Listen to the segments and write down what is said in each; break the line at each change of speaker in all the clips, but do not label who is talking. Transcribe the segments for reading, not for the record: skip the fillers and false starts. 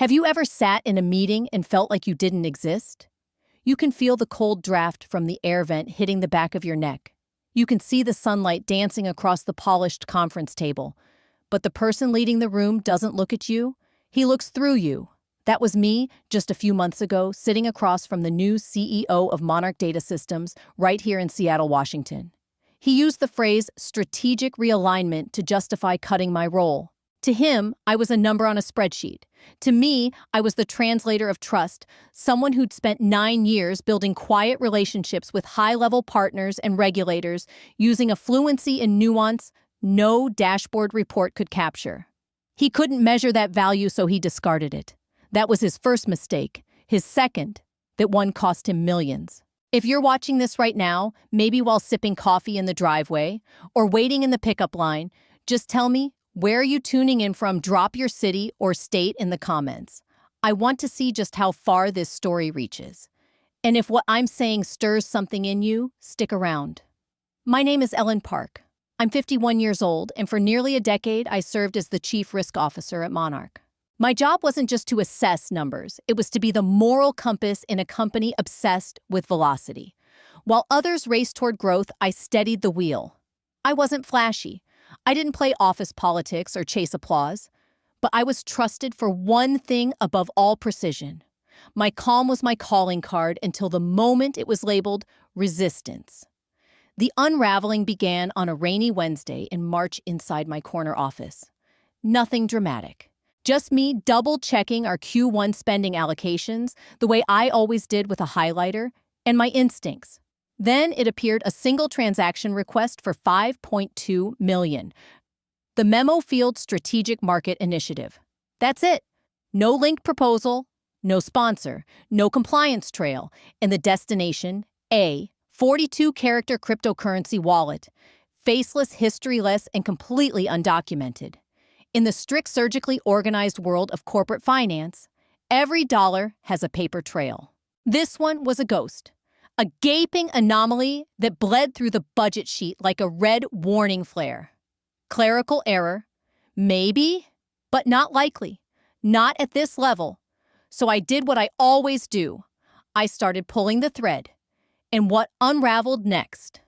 Have you ever sat in a meeting and felt like you didn't exist? You can feel the cold draft from the air vent hitting the back of your neck. You can see the sunlight dancing across the polished conference table. But the person leading the room doesn't look at you. He looks through you. That was me just a few months ago, sitting across from the new CEO of Monarch Data Systems right here in Seattle, Washington. He used the phrase strategic realignment to justify cutting my role. To him, I was a number on a spreadsheet. To me, I was the translator of trust, someone who'd spent 9 years building quiet relationships with high-level partners and regulators using a fluency and nuance no dashboard report could capture. He couldn't measure that value, so he discarded it. That was his first mistake. His second, that one cost him millions. If you're watching this right now, maybe while sipping coffee in the driveway or waiting in the pickup line, just tell me, where are you tuning in from? Drop your city or state in the comments. I want to see just how far this story reaches. And if what I'm saying stirs something in you, stick around. My name is Ellen Park. I'm 51 years old, and for nearly a decade, I served as the Chief Risk Officer at Monarch. My job wasn't just to assess numbers, it was to be the moral compass in a company obsessed with velocity. While others raced toward growth, I steadied the wheel. I wasn't flashy. I didn't play office politics or chase applause, but I was trusted for one thing above all: precision. My calm was my calling card until the moment it was labeled resistance. The unraveling began on a rainy Wednesday in March inside my corner office. Nothing dramatic. Just me double-checking our Q1 spending allocations the way I always did with a highlighter, and my instincts. Then it appeared a single transaction request for $5.2 million. The memo field Strategic Market Initiative. That's it. No linked proposal, no sponsor, no compliance trail, and the destination, a 42-character cryptocurrency wallet, faceless, historyless, and completely undocumented. In the strict surgically organized world of corporate finance, every dollar has a paper trail. This one was a ghost. A gaping anomaly that bled through the budget sheet like a red warning flare. Clerical error. Maybe, but not likely. Not at this level. So I did what I always do. I started pulling the thread. And what unraveled next?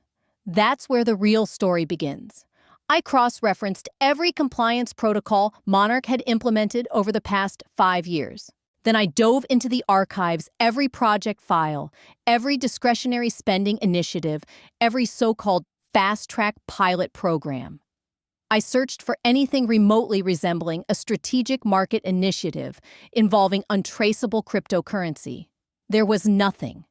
That's where the real story begins. I cross-referenced every compliance protocol Monarch had implemented over the past 5 years. Then I dove into the archives, every project file, every discretionary spending initiative, every so-called fast-track pilot program. I searched for anything remotely resembling a strategic market initiative involving untraceable cryptocurrency. There was nothing.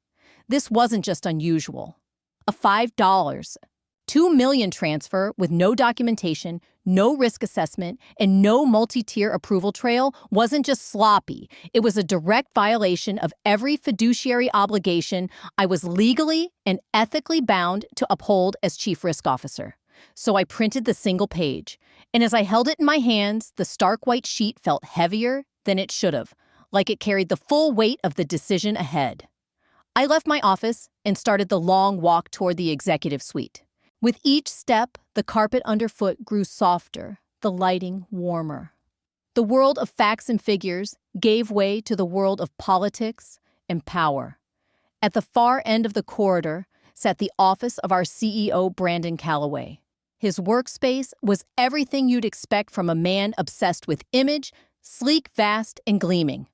This wasn't just unusual. A $5, $2 million transfer with no documentation, no risk assessment, and no multi-tier approval trail wasn't just sloppy. It was a direct violation of every fiduciary obligation I was legally and ethically bound to uphold as Chief Risk Officer. So I printed the single page, and as I held it in my hands, the stark white sheet felt heavier than it should have, like it carried the full weight of the decision ahead. I left my office and started the long walk toward the executive suite. With each step, the carpet underfoot grew softer, the lighting warmer. The world of facts and figures gave way to the world of politics and power. At the far end of the corridor sat the office of our CEO, Brandon Calloway. His workspace was everything you'd expect from a man obsessed with image, sleek, vast, and gleaming.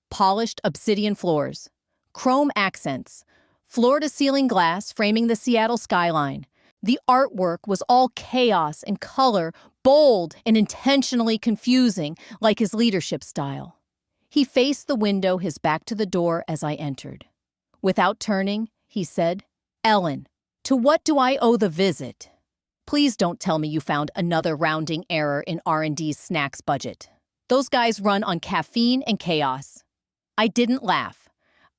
Polished obsidian floors, chrome accents, floor-to-ceiling glass framing the Seattle skyline. The artwork was all chaos and color, bold and intentionally confusing, like his leadership style. He faced the window, his back to the door as I entered. Without turning, he said, "Ellen, to what do I owe the visit? Please don't tell me you found another rounding error in R&D's snacks budget. Those guys run on caffeine and chaos." I didn't laugh.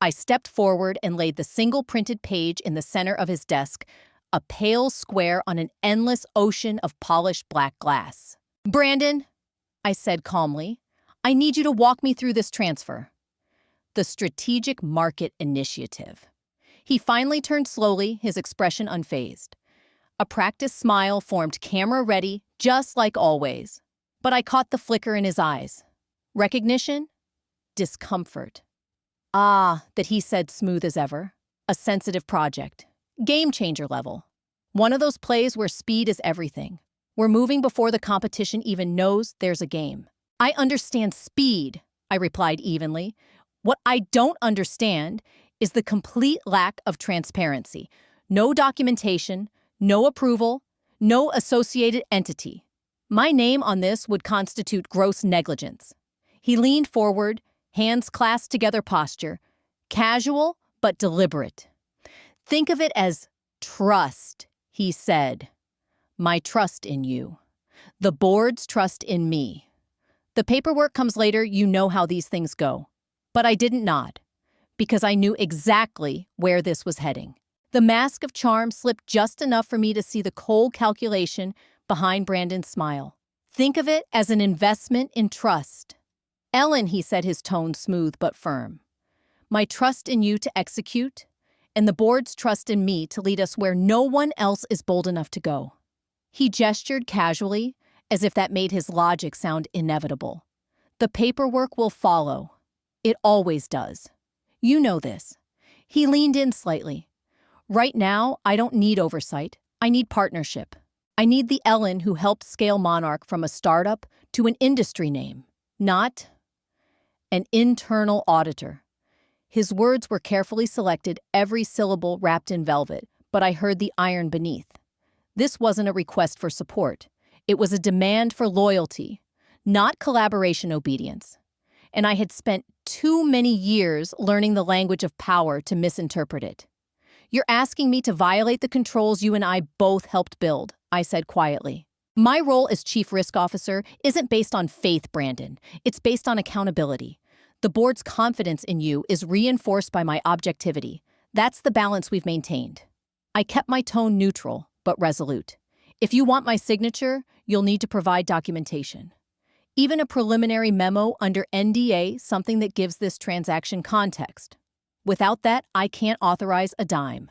I stepped forward and laid the single printed page in the center of his desk, a pale square on an endless ocean of polished black glass. "Brandon," I said calmly, "I need you to walk me through this transfer." The Strategic Market Initiative. He finally turned slowly, his expression unfazed. A practiced smile formed camera-ready, just like always. But I caught the flicker in his eyes. Recognition? discomfort. Ah, that he said smooth as ever. A sensitive project. Game changer level. One of those plays where speed is everything. We're moving before the competition even knows there's a game. I understand speed, I replied evenly. What I don't understand is the complete lack of transparency. No documentation, no approval, no associated entity. My name on this would constitute gross negligence. He leaned forward, hands clasped together posture, casual but deliberate. Think of it as trust, he said. My trust in you. The board's trust in me. The paperwork comes later, you know how these things go. But I didn't nod, because I knew exactly where this was heading. The mask of charm slipped just enough for me to see the cold calculation behind Brandon's smile. Think of it as an investment in trust. Ellen, he said, his tone smooth but firm. My trust in you to execute, and the board's trust in me to lead us where no one else is bold enough to go. He gestured casually, as if that made his logic sound inevitable. The paperwork will follow. It always does. You know this. He leaned in slightly. Right now, I don't need oversight. I need partnership. I need the Ellen who helped scale Monarch from a startup to an industry name, not an internal auditor. His words were carefully selected, every syllable wrapped in velvet, but I heard the iron beneath. This wasn't a request for support. It was a demand for loyalty, not collaboration obedience. And I had spent too many years learning the language of power to misinterpret it. You're asking me to violate the controls you and I both helped build, I said quietly. My role as Chief Risk Officer isn't based on faith, Brandon. It's based on accountability. The board's confidence in you is reinforced by my objectivity. That's the balance we've maintained. I kept my tone neutral, but resolute. If you want my signature, you'll need to provide documentation. Even a preliminary memo under NDA, something that gives this transaction context. Without that, I can't authorize a dime.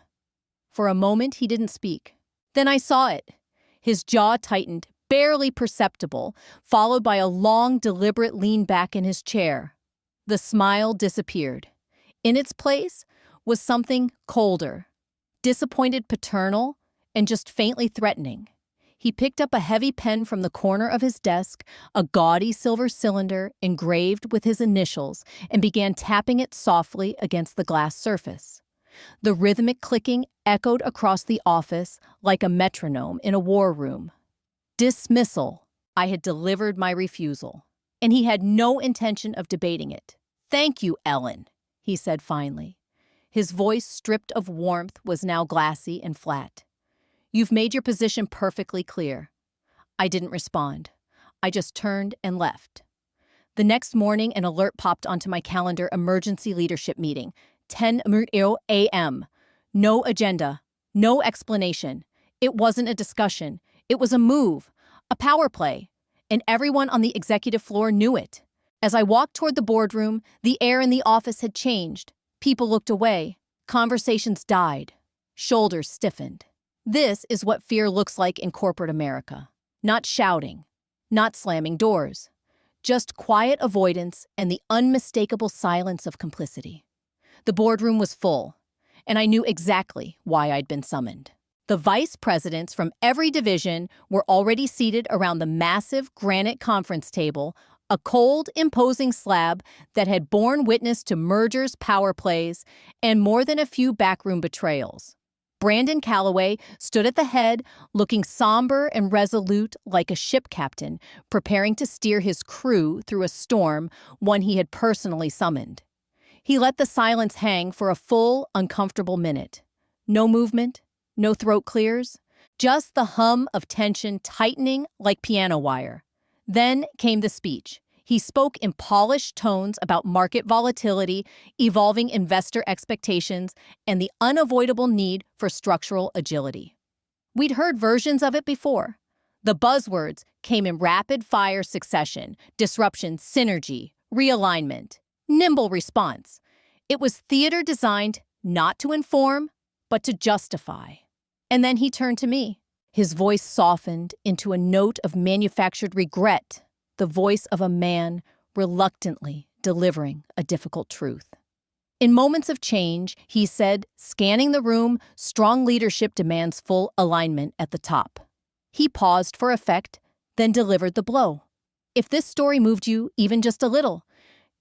For a moment, he didn't speak. Then I saw it. His jaw tightened, barely perceptible, followed by a long, deliberate lean back in his chair. The smile disappeared. In its place was something colder, disappointed paternal, and just faintly threatening. He picked up a heavy pen from the corner of his desk, a gaudy silver cylinder engraved with his initials, and began tapping it softly against the glass surface. The rhythmic clicking echoed across the office like a metronome in a war room. Dismissal. I had delivered my refusal, and he had no intention of debating it. Thank you, Ellen, he said finally. His voice, stripped of warmth, was now glassy and flat. You've made your position perfectly clear. I didn't respond. I just turned and left. The next morning, an alert popped onto my calendar: emergency leadership meeting, 10 a.m. No agenda, no explanation. It wasn't a discussion. It was a move, a power play, and everyone on the executive floor knew it. As I walked toward the boardroom, the air in the office had changed. People looked away. Conversations died. Shoulders stiffened. This is what fear looks like in corporate America. Not shouting, not slamming doors, just quiet avoidance and the unmistakable silence of complicity. The boardroom was full, and I knew exactly why I'd been summoned. The vice presidents from every division were already seated around the massive granite conference table, a cold, imposing slab that had borne witness to mergers, power plays, and more than a few backroom betrayals. Brandon Calloway stood at the head, looking somber and resolute like a ship captain, preparing to steer his crew through a storm, one he had personally summoned. He let the silence hang for a full, uncomfortable minute. No movement, no throat clears, just the hum of tension tightening like piano wire. Then came the speech. He spoke in polished tones about market volatility, evolving investor expectations, and the unavoidable need for structural agility. We'd heard versions of it before. The buzzwords came in rapid-fire succession: disruption, synergy, realignment, nimble response. It was theater designed not to inform, but to justify. And then he turned to me. His voice softened into a note of manufactured regret, the voice of a man reluctantly delivering a difficult truth. In moments of change, he said, scanning the room, strong leadership demands full alignment at the top. He paused for effect, then delivered the blow. If this story moved you even just a little,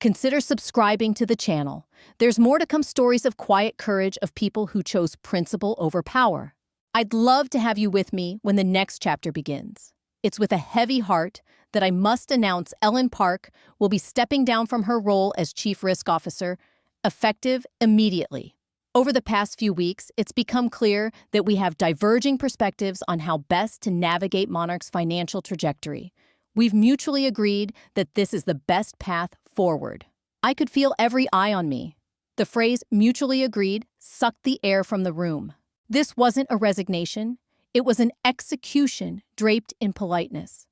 consider subscribing to the channel. There's more to come, stories of quiet courage of people who chose principle over power. I'd love to have you with me when the next chapter begins. It's with a heavy heart that I must announce Ellen Park will be stepping down from her role as Chief Risk Officer, effective immediately. Over the past few weeks, it's become clear that we have diverging perspectives on how best to navigate Monarch's financial trajectory. We've mutually agreed that this is the best path forward. I could feel every eye on me. The phrase mutually agreed sucked the air from the room. This wasn't a resignation. It was an execution draped in politeness.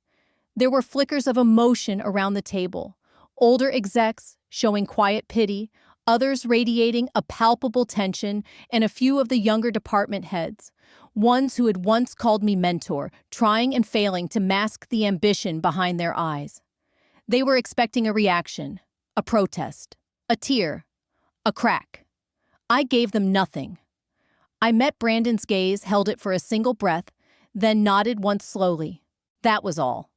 There were flickers of emotion around the table. Older execs showing quiet pity, others radiating a palpable tension, and a few of the younger department heads, ones who had once called me mentor, trying and failing to mask the ambition behind their eyes. They were expecting a reaction, a protest, a tear, a crack. I gave them nothing. I met Brandon's gaze, held it for a single breath, then nodded once slowly. That was all.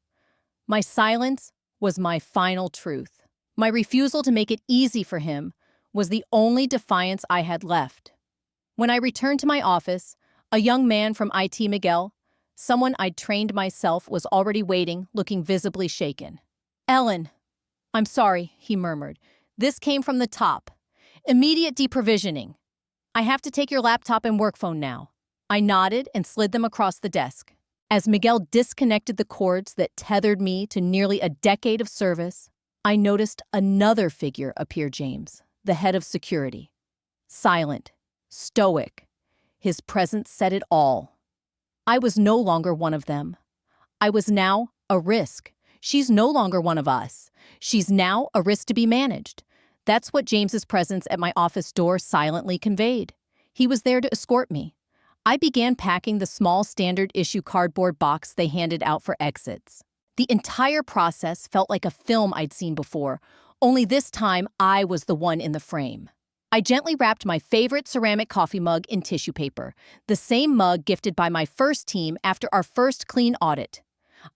My silence was my final truth. My refusal to make it easy for him was the only defiance I had left. When I returned to my office, a young man from IT, Miguel, someone I'd trained myself, was already waiting, looking visibly shaken. "Ellen, I'm sorry," he murmured. "This came from the top. Immediate deprovisioning. I have to take your laptop and work phone now." I nodded and slid them across the desk. As Miguel disconnected the cords that tethered me to nearly a decade of service, I noticed another figure appear, James, the head of security. Silent, stoic. His presence said it all. I was no longer one of them. I was now a risk. She's no longer one of us. She's now a risk to be managed. That's what James's presence at my office door silently conveyed. He was there to escort me. I began packing the small standard issue cardboard box they handed out for exits. The entire process felt like a film I'd seen before, only this time I was the one in the frame. I gently wrapped my favorite ceramic coffee mug in tissue paper, the same mug gifted by my first team after our first clean audit.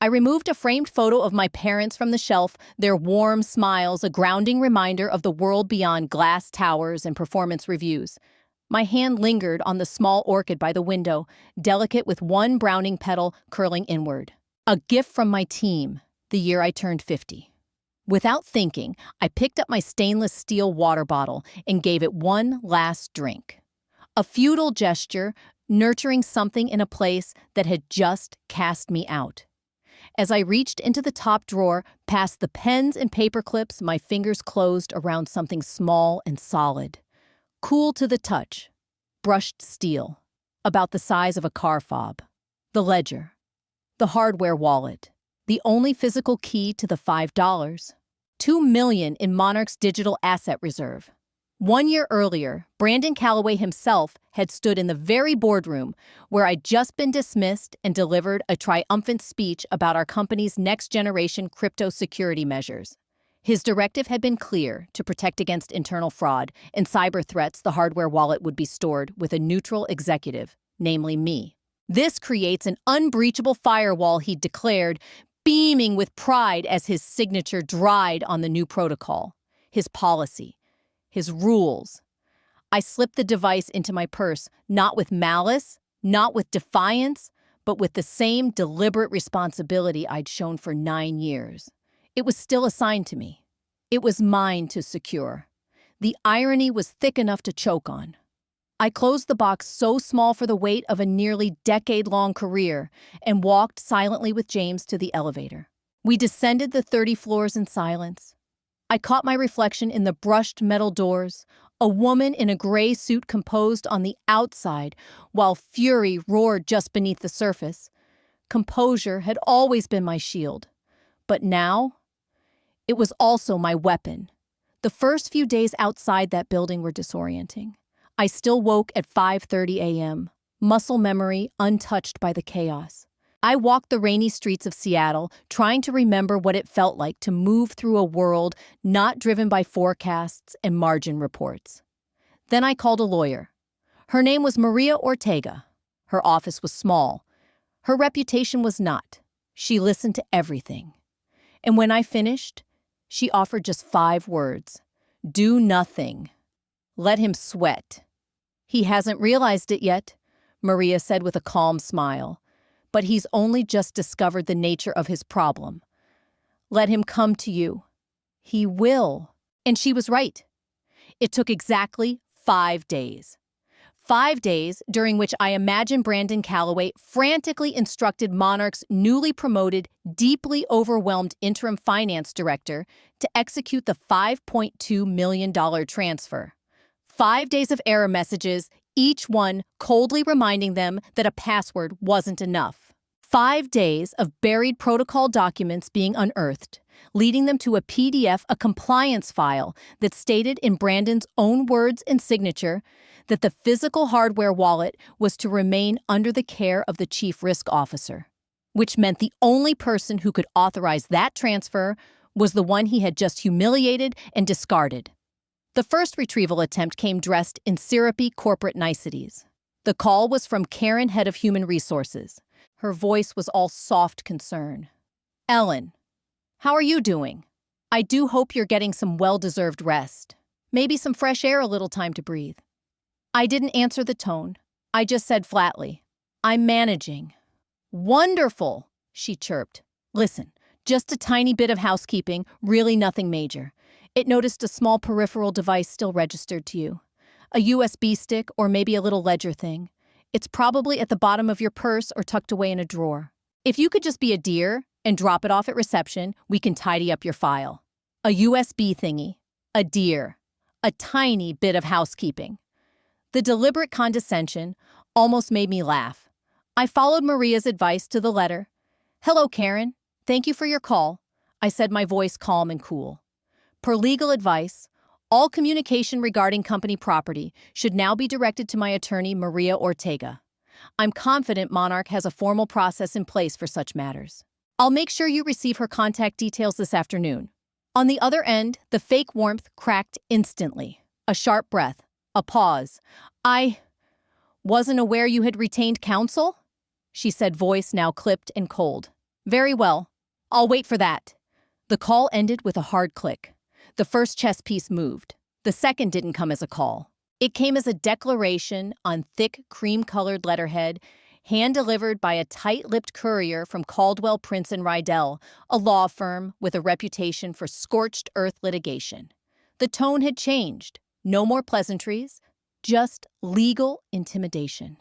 I removed a framed photo of my parents from the shelf, their warm smiles a grounding reminder of the world beyond glass towers and performance reviews. My hand lingered on the small orchid by the window, delicate with one browning petal curling inward. A gift from my team, the year I turned 50. Without thinking, I picked up my stainless steel water bottle and gave it one last drink. A futile gesture, nurturing something in a place that had just cast me out. As I reached into the top drawer, past the pens and paper clips, my fingers closed around something small and solid. Cool to the touch. Brushed steel. About the size of a car fob. The ledger. The hardware wallet. The only physical key to the $5. $2 million in Monarch's digital asset reserve. 1 year earlier, Brandon Calloway himself had stood in the very boardroom where I'd just been dismissed and delivered a triumphant speech about our company's next-generation crypto security measures. His directive had been clear: to protect against internal fraud and cyber threats, the hardware wallet would be stored with a neutral executive, namely me. This creates an unbreachable firewall, he declared, beaming with pride as his signature dried on the new protocol, his policy, his rules. I slipped the device into my purse, not with malice, not with defiance, but with the same deliberate responsibility I'd shown for 9 years. It was still assigned to me. It was mine to secure. The irony was thick enough to choke on. I closed the box, so small for the weight of a nearly decade-long career, and walked silently with James to the elevator. We descended the 30 floors in silence. I caught my reflection in the brushed metal doors, a woman in a gray suit composed on the outside, while fury roared just beneath the surface. Composure had always been my shield, but now it was also my weapon. The first few days outside that building were disorienting. I still woke at 5:30 a.m., muscle memory untouched by the chaos. I walked the rainy streets of Seattle, trying to remember what it felt like to move through a world not driven by forecasts and margin reports. Then I called a lawyer. Her name was Maria Ortega. Her office was small. Her reputation was not. She listened to everything. And when I finished, she offered just 5 words. Do nothing. Let him sweat. He hasn't realized it yet, Maria said with a calm smile. But he's only just discovered the nature of his problem. Let him come to you. He will. And she was right. It took exactly 5 days. 5 days during which I imagine Brandon Calloway frantically instructed Monarch's newly promoted, deeply overwhelmed interim finance director to execute the $5.2 million transfer. 5 days of error messages, each one coldly reminding them that a password wasn't enough. 5 days of buried protocol documents being unearthed, leading them to a PDF, a compliance file that stated in Brandon's own words and signature that the physical hardware wallet was to remain under the care of the chief risk officer, which meant the only person who could authorize that transfer was the one he had just humiliated and discarded. The first retrieval attempt came dressed in syrupy corporate niceties. The call was from Karen, head of human resources. Her voice was all soft concern. Ellen, how are you doing? I do hope you're getting some well-deserved rest. Maybe some fresh air, a little time to breathe. I didn't answer the tone. I just said flatly, I'm managing. Wonderful, she chirped. Listen, just a tiny bit of housekeeping, really nothing major. It noticed a small peripheral device still registered to you. A USB stick or maybe a little ledger thing. It's probably at the bottom of your purse or tucked away in a drawer. If you could just be a dear and drop it off at reception, we can tidy up your file. A USB thingy. A dear. A tiny bit of housekeeping. The deliberate condescension almost made me laugh. I followed Maria's advice to the letter. Hello, Karen. Thank you for your call, I said, my voice calm and cool. Per legal advice, all communication regarding company property should now be directed to my attorney, Maria Ortega. I'm confident Monarch has a formal process in place for such matters. I'll make sure you receive her contact details this afternoon. On the other end, the fake warmth cracked instantly. A sharp breath. A pause. I wasn't aware you had retained counsel, she said, voice now clipped and cold. Very well. I'll wait for that. The call ended with a hard click. The first chess piece moved. The second didn't come as a call. It came as a declaration on thick, cream-colored letterhead, hand-delivered by a tight-lipped courier from Caldwell, Prince & Rydell, a law firm with a reputation for scorched earth litigation. The tone had changed. No more pleasantries, just legal intimidation.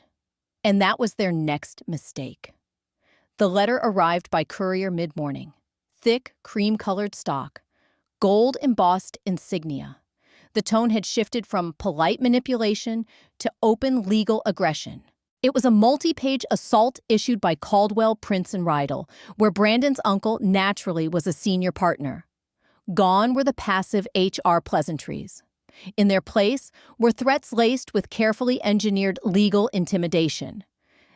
And that was their next mistake. The letter arrived by courier mid-morning. Thick, cream-colored stock. Gold-embossed insignia. The tone had shifted from polite manipulation to open legal aggression. It was a multi-page assault issued by Caldwell, Prince & Rydell, where Brandon's uncle naturally was a senior partner. Gone were the passive HR pleasantries. In their place were threats laced with carefully engineered legal intimidation.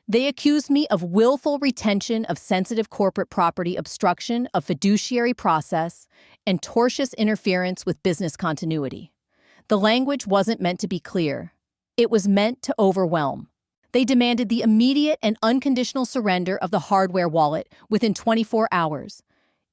They accused me of willful retention of sensitive corporate property, obstruction of fiduciary process, and tortious interference with business continuity. The language wasn't meant to be clear. It was meant to overwhelm. They demanded the immediate and unconditional surrender of the hardware wallet within 24 hours.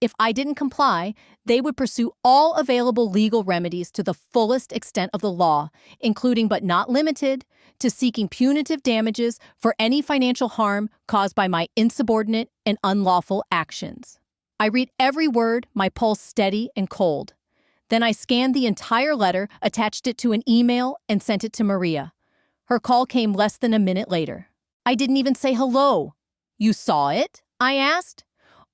If I didn't comply, they would pursue all available legal remedies to the fullest extent of the law, including but not limited to seeking punitive damages for any financial harm caused by my insubordinate and unlawful actions. I read every word, my pulse steady and cold. Then I scanned the entire letter, attached it to an email, and sent it to Maria. Her call came less than a minute later. I didn't even say hello. You saw it? I asked.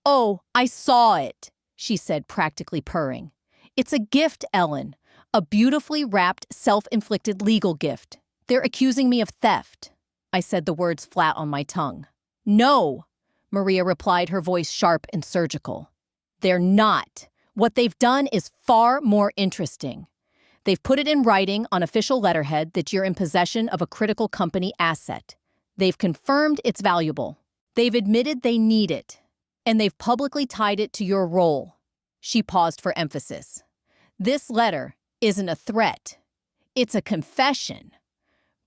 Oh, I saw it, she said, practically purring. It's a gift, Ellen. A beautifully wrapped, self-inflicted legal gift. They're accusing me of theft. I said the words flat on my tongue. No, Maria replied, her voice sharp and surgical. They're not. What they've done is far more interesting. They've put it in writing on official letterhead that you're in possession of a critical company asset. They've confirmed it's valuable. They've admitted they need it, and they've publicly tied it to your role. She paused for emphasis. This letter isn't a threat. It's a confession.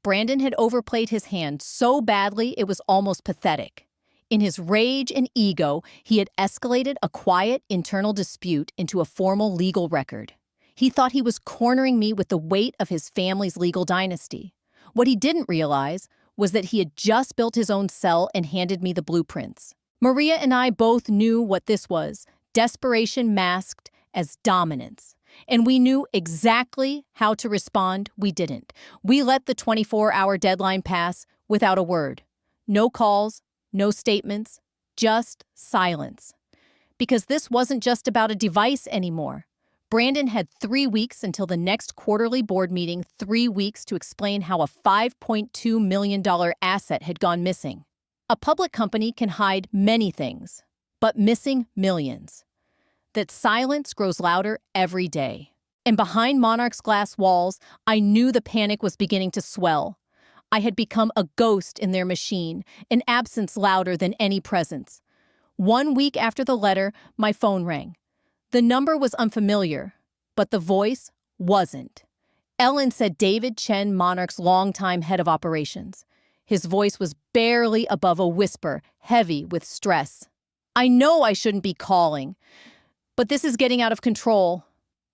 Brandon had overplayed his hand so badly it was almost pathetic. In his rage and ego, he had escalated a quiet internal dispute into a formal legal record. He thought he was cornering me with the weight of his family's legal dynasty. What he didn't realize was that he had just built his own cell and handed me the blueprints. Maria and I both knew what this was, desperation masked as dominance. And we knew exactly how to respond. We didn't. We let the 24-hour deadline pass without a word. No calls, no statements, just silence. Because this wasn't just about a device anymore. Brandon had 3 weeks until the next quarterly board meeting, 3 weeks to explain how a $5.2 million asset had gone missing. A public company can hide many things, but missing millions. That silence grows louder every day. And behind Monarch's glass walls, I knew the panic was beginning to swell. I had become a ghost in their machine, an absence louder than any presence. 1 week after the letter, my phone rang. The number was unfamiliar, but the voice wasn't. Ellen said David Chen, Monarch's longtime head of operations. His voice was barely above a whisper, heavy with stress. I know I shouldn't be calling, but this is getting out of control.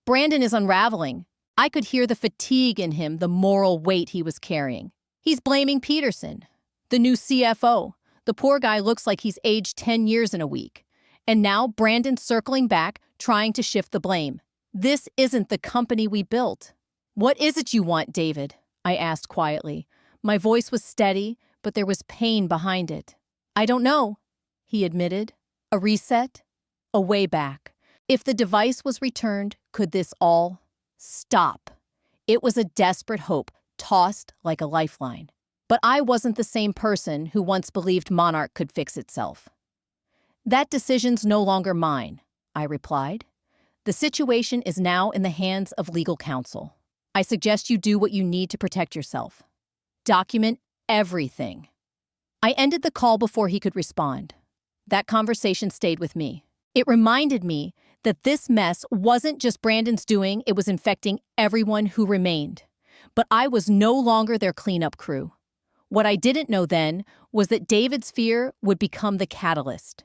Brandon is unraveling. I could hear the fatigue in him, the moral weight he was carrying. He's blaming Peterson, the new CFO. The poor guy looks like he's aged 10 years in a week. And now Brandon's circling back, trying to shift the blame. This isn't the company we built. What is it you want, David? I asked quietly. My voice was steady, but there was pain behind it. I don't know, he admitted. A reset? A way back. If the device was returned, could this all stop? It was a desperate hope, tossed like a lifeline. But I wasn't the same person who once believed Monarch could fix itself. That decision's no longer mine, I replied. The situation is now in the hands of legal counsel. I suggest you do what you need to protect yourself. Document everything. I ended the call before he could respond. That conversation stayed with me. It reminded me that this mess wasn't just Brandon's doing, it was infecting everyone who remained. But I was no longer their cleanup crew. What I didn't know then was that David's fear would become the catalyst.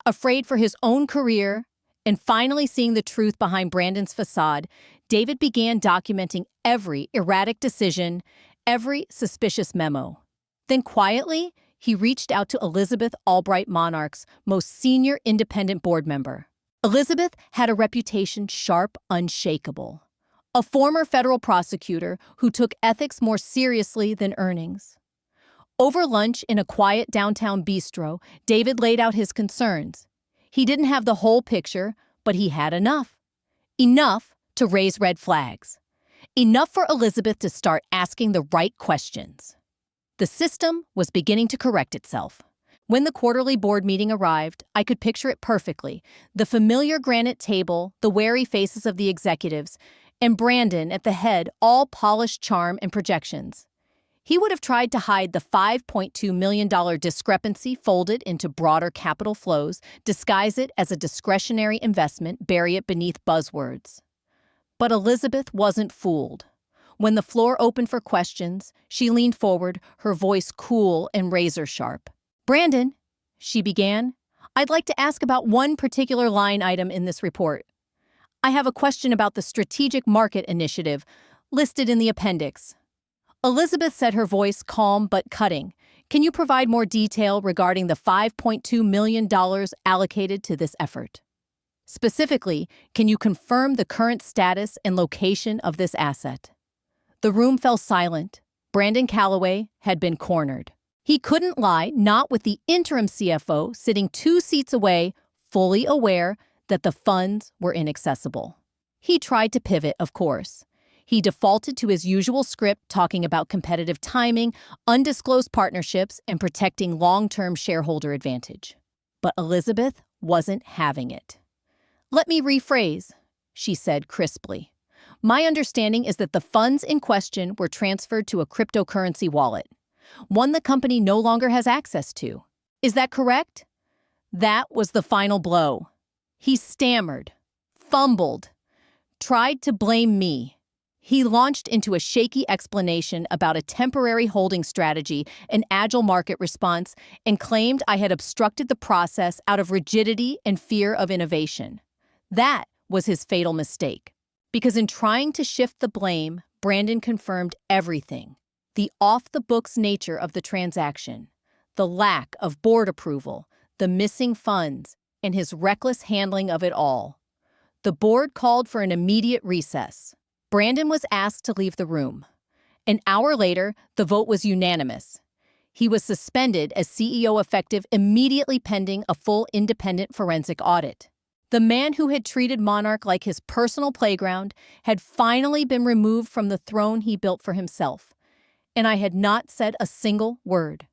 Afraid for his own career, and finally seeing the truth behind Brandon's facade, David began documenting every erratic decision, every suspicious memo. Then quietly, he reached out to Elizabeth Albright, Monarch's most senior independent board member. Elizabeth had a reputation sharp, unshakable. A former federal prosecutor who took ethics more seriously than earnings. Over lunch in a quiet downtown bistro, David laid out his concerns. He didn't have the whole picture, but he had enough. Enough to raise red flags. Enough for Elizabeth to start asking the right questions. The system was beginning to correct itself. When the quarterly board meeting arrived, I could picture it perfectly. The familiar granite table, the wary faces of the executives, and Brandon at the head, all polished charm and projections. He would have tried to hide the $5.2 million discrepancy, fold it into broader capital flows, disguise it as a discretionary investment, bury it beneath buzzwords. But Elizabeth wasn't fooled. When the floor opened for questions, she leaned forward, her voice cool and razor-sharp. "Brandon," she began, "I'd like to ask about one particular line item in this report. I have a question about the Strategic Market Initiative listed in the appendix." Elizabeth said, her voice calm but cutting. "Can you provide more detail regarding the $5.2 million allocated to this effort? Specifically, can you confirm the current status and location of this asset?" The room fell silent. Brandon Calloway had been cornered. He couldn't lie, not with the interim CFO sitting 2 seats away, fully aware that the funds were inaccessible. He tried to pivot, of course. He defaulted to his usual script, talking about competitive timing, undisclosed partnerships, and protecting long-term shareholder advantage. But Elizabeth wasn't having it. "Let me rephrase," she said crisply. "My understanding is that the funds in question were transferred to a cryptocurrency wallet, one the company no longer has access to. Is that correct? That was the final blow. He stammered, fumbled, tried to blame me. He launched into a shaky explanation about a temporary holding strategy, an agile market response, and claimed I had obstructed the process out of rigidity and fear of innovation. That was his fatal mistake. Because in trying to shift the blame, Brandon confirmed everything: the off-the-books nature of the transaction, the lack of board approval, the missing funds, and his reckless handling of it all. The board called for an immediate recess. Brandon was asked to leave the room. An hour later, the vote was unanimous. He was suspended as CEO effective immediately pending a full independent forensic audit. The man who had treated Monarch like his personal playground had finally been removed from the throne he built for himself, and I had not said a single word.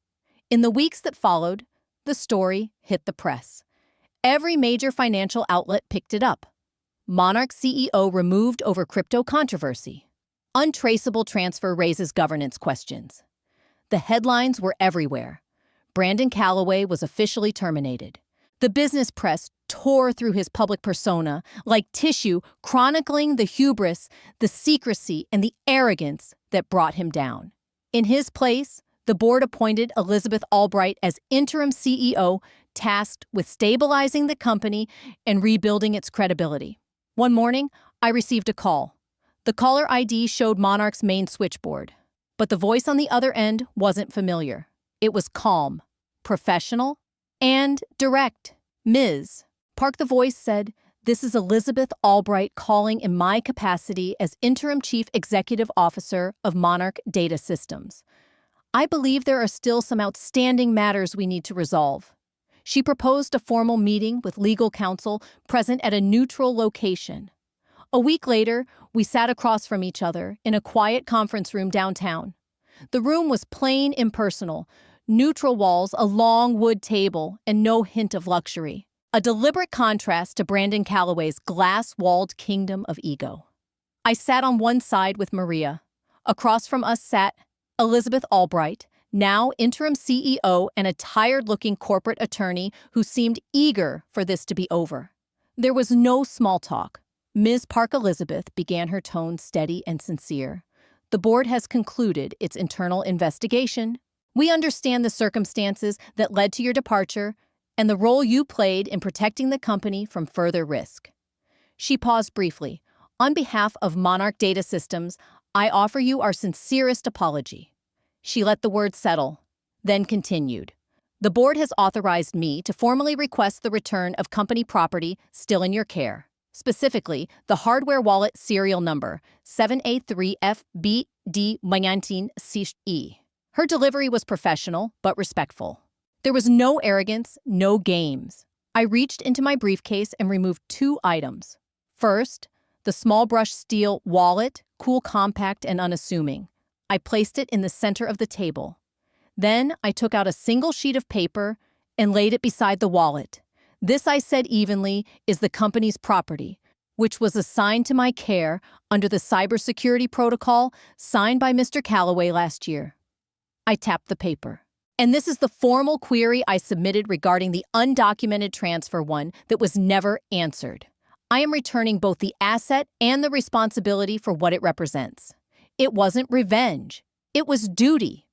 In the weeks that followed, the story hit the press. Every major financial outlet picked it up. Monarch CEO removed over crypto controversy. Untraceable transfer raises governance questions. The headlines were everywhere. Brandon Calloway was officially terminated. The business press tore through his public persona like tissue, chronicling the hubris, the secrecy, and the arrogance that brought him down. In his place, the board appointed Elizabeth Albright as interim CEO, tasked with stabilizing the company and rebuilding its credibility. One morning, I received a call. The caller ID showed Monarch's main switchboard, but the voice on the other end wasn't familiar. It was calm, professional, and direct. Ms. Park, the voice said, "This is Elizabeth Albright calling in my capacity as Interim Chief Executive Officer of Monarch Data Systems. I believe there are still some outstanding matters we need to resolve." She proposed a formal meeting with legal counsel present at a neutral location. A week later, we sat across from each other in a quiet conference room downtown. The room was plain, impersonal, neutral walls, a long wood table, and no hint of luxury. A deliberate contrast to Brandon Calloway's glass-walled kingdom of ego. I sat on one side with Maria. Across from us sat Elizabeth Albright, now interim CEO and a tired-looking corporate attorney who seemed eager for this to be over. There was no small talk. Ms. Park Elizabeth began, her tone steady and sincere. "The board has concluded its internal investigation. We understand the circumstances that led to your departure and the role you played in protecting the company from further risk." She paused briefly. "On behalf of Monarch Data Systems, I offer you our sincerest apology." She let the words settle, then continued. "The board has authorized me to formally request the return of company property still in your care. Specifically, the hardware wallet serial number 7A3FBD19CE. Her delivery was professional but respectful. There was no arrogance, no games. I reached into my briefcase and removed 2 items. First, the small brush steel wallet, cool, compact, and unassuming. I placed it in the center of the table. Then I took out a single sheet of paper and laid it beside the wallet. "This," I said evenly, "is the company's property, which was assigned to my care under the cybersecurity protocol signed by Mr. Calloway last year." I tapped the paper. "And this is the formal query I submitted regarding the undocumented transfer, one that was never answered. I am returning both the asset and the responsibility for what it represents. It wasn't revenge. It was duty."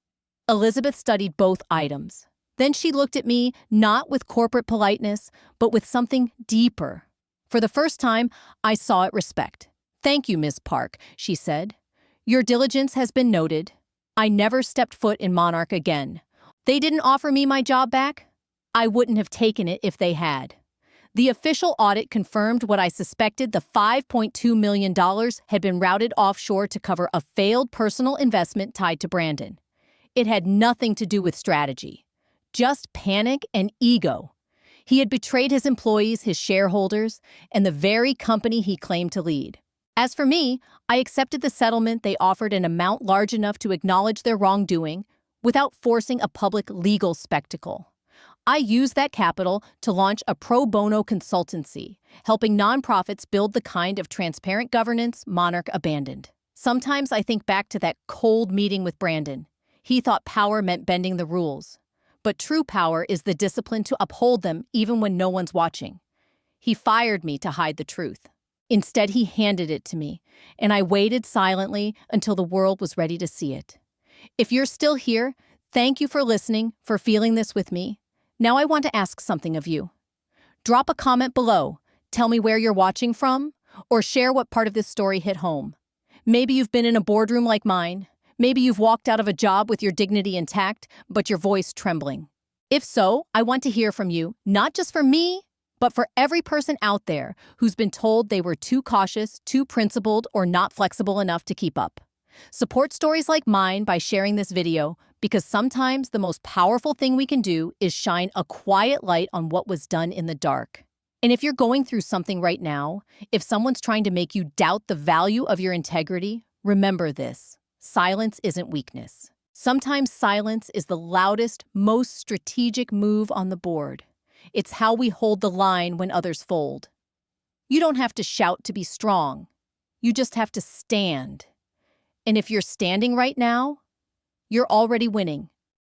Elizabeth studied both items. Then she looked at me, not with corporate politeness, but with something deeper. For the first time, I saw it respect. "Thank you, Ms. Park," she said. "Your diligence has been noted. I never stepped foot in Monarch again. They didn't offer me my job back. I wouldn't have taken it if they had." The official audit confirmed what I suspected: the $5.2 million had been routed offshore to cover a failed personal investment tied to Brandon. It had nothing to do with strategy, just panic and ego. He had betrayed his employees, his shareholders, and the very company he claimed to lead. As for me, I accepted the settlement they offered, an amount large enough to acknowledge their wrongdoing without forcing a public legal spectacle. I used that capital to launch a pro bono consultancy, helping nonprofits build the kind of transparent governance Monarch abandoned. Sometimes I think back to that cold meeting with Brandon. He thought power meant bending the rules. But true power is the discipline to uphold them even when no one's watching. He fired me to hide the truth. Instead, he handed it to me, and I waited silently until the world was ready to see it. If you're still here, thank you for listening, for feeling this with me. Now I want to ask something of you. Drop a comment below, tell me where you're watching from, or share what part of this story hit home. Maybe you've been in a boardroom like mine. Maybe you've walked out of a job with your dignity intact, but your voice trembling. If so, I want to hear from you, not just for me, but for every person out there who's been told they were too cautious, too principled, or not flexible enough to keep up. Support stories like mine by sharing this video, because sometimes the most powerful thing we can do is shine a quiet light on what was done in the dark. And if you're going through something right now, if someone's trying to make you doubt the value of your integrity, remember this: silence isn't weakness. Sometimes silence is the loudest, most strategic move on the board. It's how we hold the line when others fold. You don't have to shout to be strong. You just have to stand. And if you're standing right now, you're already winning.